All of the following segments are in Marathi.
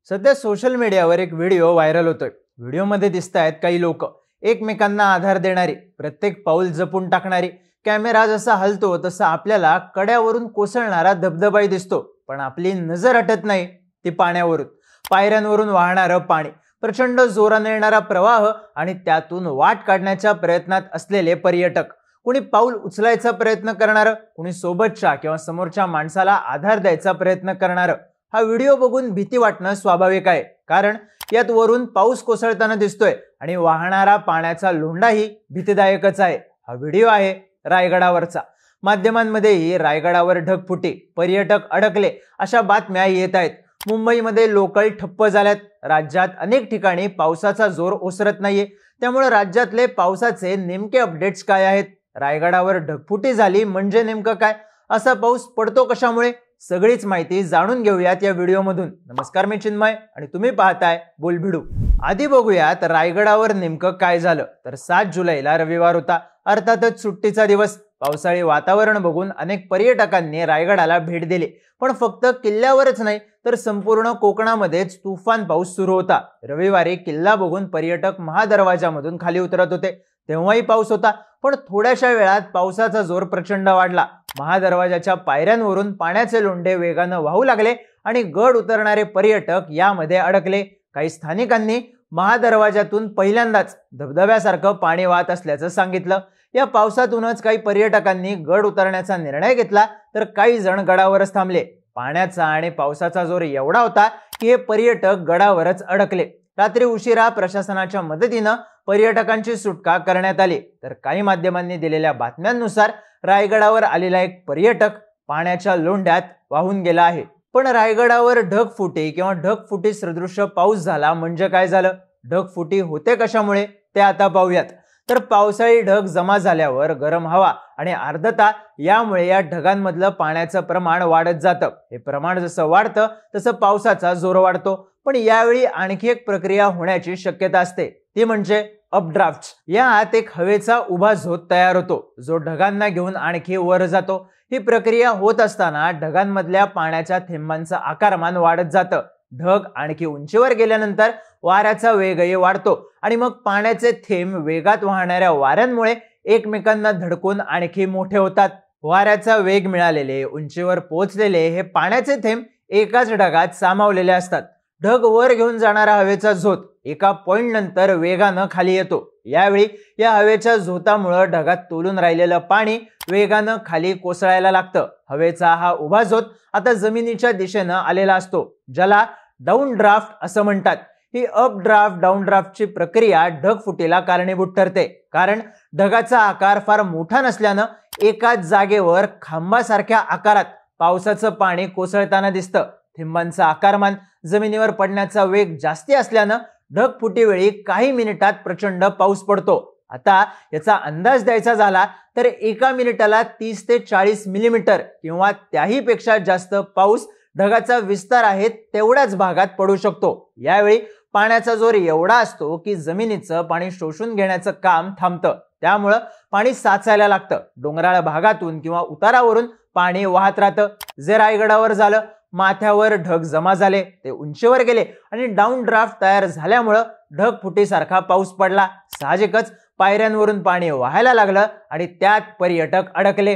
सध्या सोशल मीडियावर एक व्हिडिओ व्हायरल होतोय। व्हिडिओमध्ये दिसतायत काही लोक एकमेकांना आधार देणारी, प्रत्येक पाऊल जपून टाकणारी। कॅमेरा जसा हलतो तसा आपल्याला कड्यावरून कोसळणारा धबधबाही दिसतो, पण आपली नजर हटत नाही ती पाण्यावरून। पायऱ्यांवरून वाहणारं पाणी, प्रचंड जोराने येणारा प्रवाह आणि त्यातून वाट काढण्याच्या प्रयत्नात असलेले पर्यटक। कुणी पाऊल उचलायचा प्रयत्न करणारं, कुणी सोबतच्या किंवा समोरच्या माणसाला आधार द्यायचा प्रयत्न करणारं। हा व्हिडिओ बघून भीती वाटणं स्वाभाविक आहे, कारण यात वरून पाऊस कोसळताना दिसतोय आणि वाहणारा पाण्याचा लोंढाही भीतीदायकच आहे। हा व्हिडिओ आहे रायगडावरचा। माध्यमांमध्येही रायगडावर ढगफुटी, पर्यटक अडकले अशा बातम्या येत आहेत। मुंबईमध्ये लोकल ठप्प झाल्यात। राज्यात अनेक ठिकाणी पावसाचा जोर ओसरत नाहीये, त्यामुळे राज्यातले पावसाचे नेमके अपडेट्स काय आहेत? रायगडावर ढगफुटी झाली म्हणजे नेमकं काय? असा पाऊस पडतो कशामुळे? सगळीच माहिती जाणून घेऊयात या व्हिडिओमधून। नमस्कार, मी चिन्मय आणि तुम्ही पाहताय बोलभिडू। आधी बघूयात रायगडावर नेमकं काय झालं। तर 7 जुलैला रविवार होता, अर्थातच सुट्टीचा दिवस। पावसाळी वातावरण बघून अनेक पर्यटकांनी रायगडाला भेट दिली, पण फक्त किल्ल्यावरच नाही तर संपूर्ण कोकणामध्येच तुफान पाऊस सुरू होता। रविवारी किल्ला बघून पर्यटक महादरवाजामधून खाली उतरत होते, तेव्हाही पाऊस होता, पण थोड्याशा वेळात पावसाचा जोर प्रचंड वाढला। महादरवाजाच्या पायऱ्यांवरून पाण्याचे लोंढे वेगानं वाहू लागले आणि गड उतरणारे पर्यटक यामध्ये अडकले। काही स्थानिकांनी महादरवाजातून पहिल्यांदाच धबधब्यासारखं पाणी वाहत असल्याचं सांगितलं। या पावसातूनच काही पर्यटकांनी गड उतरण्याचा निर्णय घेतला, तर काही जण गडावरच थांबले। पाण्याचा आणि पावसाचा जोर एवढा होता की हे पर्यटक गडावरच अडकले। रात्री उशिरा प्रशासनाच्या मदतीनं पर्यटकांची सुटका करण्यात आली, तर काही माध्यमांनी दिलेल्या बातम्यांनुसार रायगडावर आलेला एक पर्यटक पाण्याच्या लोंढ्यात वाहून गेला आहे। पण रायगडावर ढगफुटी किंवा ढगफुटी सदृश्य पाऊस झाला म्हणजे काय झालं? ढगफुटी होते कशामुळे ते आता पाहूयात। तर पावसाळी ढग जमा झाल्यावर गरम हवा आणि आर्द्रता यामुळे या ढगांमधलं पाण्याचं प्रमाण वाढत जातं। हे प्रमाण जसं वाढतं तसं पावसाचा जोर वाढतो, पण यावेळी आणखी एक प्रक्रिया होण्याची शक्यता असते, ती म्हणजे अपड्राफ्ट। यात एक हवेचा उभा झोत तयार होतो, जो ढगांना घेऊन आणखी वर जातो। ही प्रक्रिया होत असताना ढगांमधल्या पाण्याच्या थेंबांचं आकारमान वाढत जातं। ढग आणखी उंचीवर गेल्यानंतर वाऱ्याचा वेगही वाढतो आणि मग पाण्याचे थेंब वेगात वाहणाऱ्या वाऱ्यांमुळे एकमेकांना धडकून आणखी मोठे होतात। वाऱ्याचा वेग मिळालेले, उंचीवर पोहोचलेले हे पाण्याचे थेंब एकाच ढगात सामावलेले असतात। ढग वर घेऊन जाणारा हवेचा झोत एका पॉइंट नंतर वेगानं खाली येतो। यावेळी या हवेच्या झोतामुळे ढगात तोलून राहिलेलं पाणी वेगानं खाली कोसळायला लागतं। हवेचा हा उभा झोत आता जमिनीच्या दिशेनं आलेला असतो, ज्याला डाऊन ड्राफ्ट असं म्हणतात। ही अप ड्राफ्ट डाऊन ड्राफ्टची प्रक्रिया ढगफुटीला कारणीभूत ठरते, कारण ढगाचा आकार फार मोठा नसल्यानं एकाच जागेवर खांबासारख्या आकारात पावसाचं पाणी कोसळताना दिसतं। थेंबांचं आकारमान, जमिनीवर पडण्याचा वेग जास्ती असल्यानं ढगफुटीवेळी काही मिनिटात प्रचंड पाऊस पडतो। आता याचा अंदाज द्यायचा झाला तर एका मिनिटाला 30 ते 40 मिलीमीटर किंवा त्याही पेक्षा जास्त पाऊस ढगाचा विस्तार आहे तेवढ्याच भागात पडू शकतो। यावेळी पाण्याचा जोर एवढा असतो की जमिनीचं पाणी शोषून घेण्याचं काम थांबतं, त्यामुळं पाणी साचायला लागतं। डोंगराळ भागातून किंवा उतारावरून पाणी वाहत राहतं। जे रायगडावर झालं, माथ्यावर ढग जमा झाले, ते उंचीवर गेले आणि डाऊन ड्राफ्ट तयार झाल्यामुळं ढगफुटीसारखा पाऊस पडला। साहजिकच पायऱ्यांवरून पाणी वाहायला लागलं आणि त्यात पर्यटक अडकले।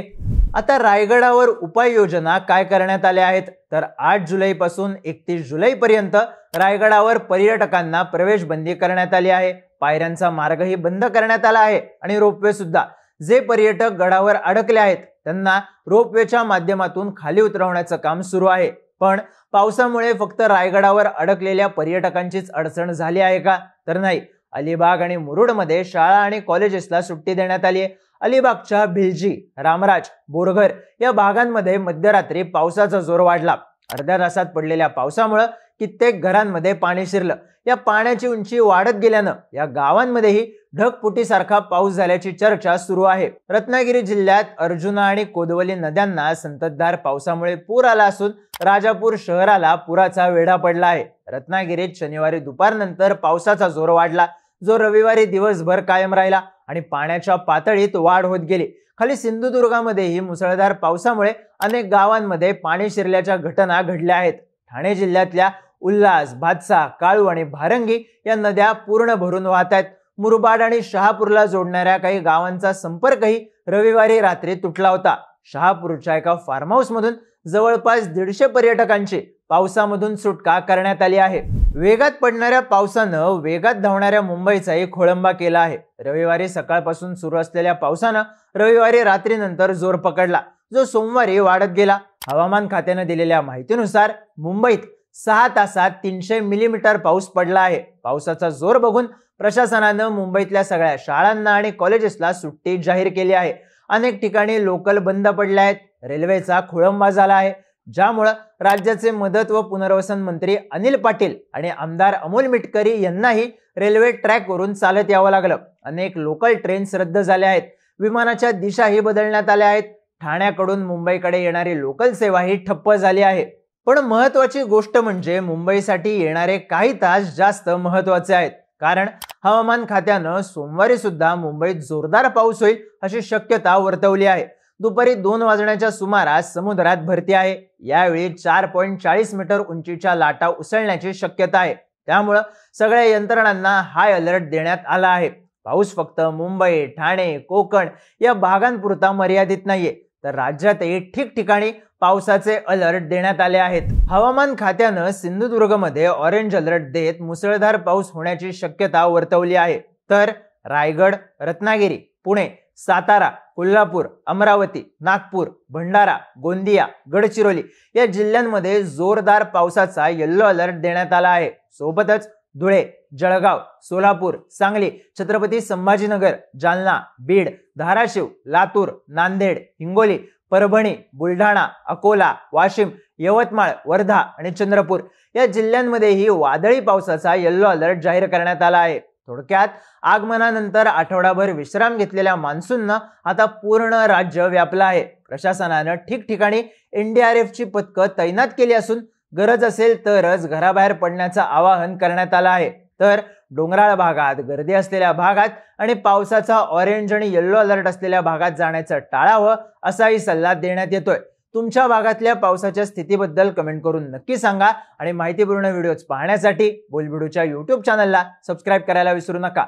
आता रायगडावर उपाययोजना काय करण्यात आल्या आहेत? तर 8 जुलैपासून 31 जुलैपर्यंत रायगडावर पर्यटकांना प्रवेश बंदी करण्यात आली आहे। पायऱ्यांचा मार्गही बंद करण्यात आला आहे आणि रोपवे सुद्धा। जे पर्यटक गडावर अडकले आहेत त्यांना रोपवेच्या माध्यमातून खाली उतरवण्याचं काम सुरू आहे। पण पावसामुळे फक्त रायगडावर अडकलेल्या पर्यटकांचीच अडचण झाली आहे का? तर नाही। अलिबाग आणि मुरुडमध्ये शाळा आणि कॉलेजेसला सुट्टी देण्यात आली आहे। अलिबागच्या भिलजी, रामराज, बोरघर या भागांमध्ये मध्यरात्री पावसाचा जोर वाढला। अर्ध्या तासात पडलेल्या पावसामुळे कित्येक घरांमध्ये पाणी शिरलं। या पाण्याची उंची वाढत गेल्यानं या गावांमध्येही ढगफुटीसारखा पाऊस झाल्याची चर्चा सुरू आहे। रत्नागिरी जिल्ह्यात अर्जुना आणि कोदवली नद्यांना संततधार पावसामुळे पूर आला असून राजापूर शहराला पुराचा वेढा पडला आहे। रत्नागिरीत शनिवारी दुपारनंतर पावसाचा जोर वाढला, जो रविवारी दिवसभर कायम राहिला आणि पाण्याच्या पातळीत वाढ होत गेली। खाली सिंधुदुर्गामध्येही मुसळधार पावसामुळे अनेक गावांमध्ये पाणी शिरल्याच्या घटना घडल्या आहेत। ठाणे जिल्ह्यातल्या उल्हास, भातसा, काळू आणि भारंगी या नद्या पूर्ण भरून वाहत आहेत. मुरबाड आणि शहापूरला जोडणाऱ्या काही गावांचा संपर्कही रविवारी रात्री तुटला होता. शहापूरच्या एका फार्म हाऊस मधून जवळपास 150 पर्यटकांची पावसामधून सुटका करण्यात आली आहे. वेगात पडणाऱ्या पावसानं वेगात धावणाऱ्या मुंबईचाही खोळंबा केला आहे. रविवारी सकाळपासून सुरू असलेल्या पावसानं रविवारी रात्रीनंतर जोर पकडला, जो सोमवारी वाढत गेला. हवामान खात्याने दिलेल्या माहितीनुसार मुंबईत 6 तासात 300 मिलीमीटर पाऊस पडला आहे. पावसाचा जोर बघून प्रशासनानं मुंबईतल्या सगळ्या शाळांना आणि कॉलेजेसला सुट्टी जाहीर केली आहे. अनेक ठिकाणी लोकल बंद पडल्या आहेत. रेल्वेचा खोळंबा झाला आहे, ज्यामुळे राज्याचे मदत व पुनर्वसन मंत्री अनिल पाटील आणि आमदार अमोल मिटकरी यांनाही रेल्वे ट्रॅकवरून चालत यावं लागलं. अनेक लोकल ट्रेन्स रद्द झाल्या आहेत. विमानाच्या दिशाही बदलण्यात आल्या आहेत. ठाण्याकडून मुंबईकडे येणारी लोकल सेवाही ठप्प झाली आहे. पण महत्वाची गोष्ट म्हणजे मुंबईसाठी येणारे काही तास जास्त महत्वाचे आहेत, कारण हवामान खात्यानं सोमवारी सुद्धा मुंबईत जोरदार पाऊस होईल अशी शक्यता वर्तवली आहे. दुपारी 2 वाजण्याच्या सुमारास समुद्रात भरती आहे. यावेळी 4.40 मीटर उंचीच्या लाटा उसळण्याची शक्यता आहे. त्यामुळे सगळ्या यंत्रणांना हाय अलर्ट देण्यात आला आहे. पाऊस फक्त मुंबई, ठाणे, कोकण या भागांपुरता मर्यादित नाहीये, तर राज्यातही ठिकठिकाणी पावसाचे अलर्ट देण्यात आले आहेत. हवामान खात्यानं सिंधुदुर्गमध्ये ऑरेंज अलर्ट देत मुसळधार पाऊस होण्याची शक्यता वर्तवली आहे. तर रायगड, रत्नागिरी, पुणे, सातारा, कोल्हापूर, अमरावती, नागपूर, भंडारा, गोंदिया, गडचिरोली या जिल्ह्यांमध्ये जोरदार पावसाचा येलो अलर्ट देण्यात आला आहे. सोबतच धुळे, जळगाव, सोलापूर, सांगली, छत्रपती संभाजीनगर, जालना, बीड, धाराशिव, लातूर, नांदेड, हिंगोली, परभणी, बुलढाणा, अकोला, वाशिम, यवतमाळ, वर्धा आणि चंद्रपूर या जिल्ह्यांमध्येही वादळी पावसाचा येलो अलर्ट जाहीर करण्यात आला आहे. थोडक्यात आगमनानंतर आठवडाभर विश्राम घेतलेल्या मान्सूननं आता पूर्ण राज्य व्यापलं आहे. प्रशासनानं ठिकठिकाणी एनडीआरएफची पथकं तैनात केली असून गरज असेल तरच घराबाहेर पडण्याचं आवाहन करण्यात आलं आहे. तर डोंगराळ भागात, गर्दी असलेल्या भागात आणि पावसाचा ऑरेंज आणि येलो अलर्ट असलेल्या भागात जाण्याचं टाळावं असाही सल्ला देण्यात येतोय. तुमच्या भागातल्या पावसाच्या स्थितीबद्दल कमेंट करून नक्की सांगा आणि माहितीपूर्ण व्हिडिओज पाहण्यासाठी बोलबिडूच्या YouTube चॅनलला सबस्क्राईब करायला विसरू नका.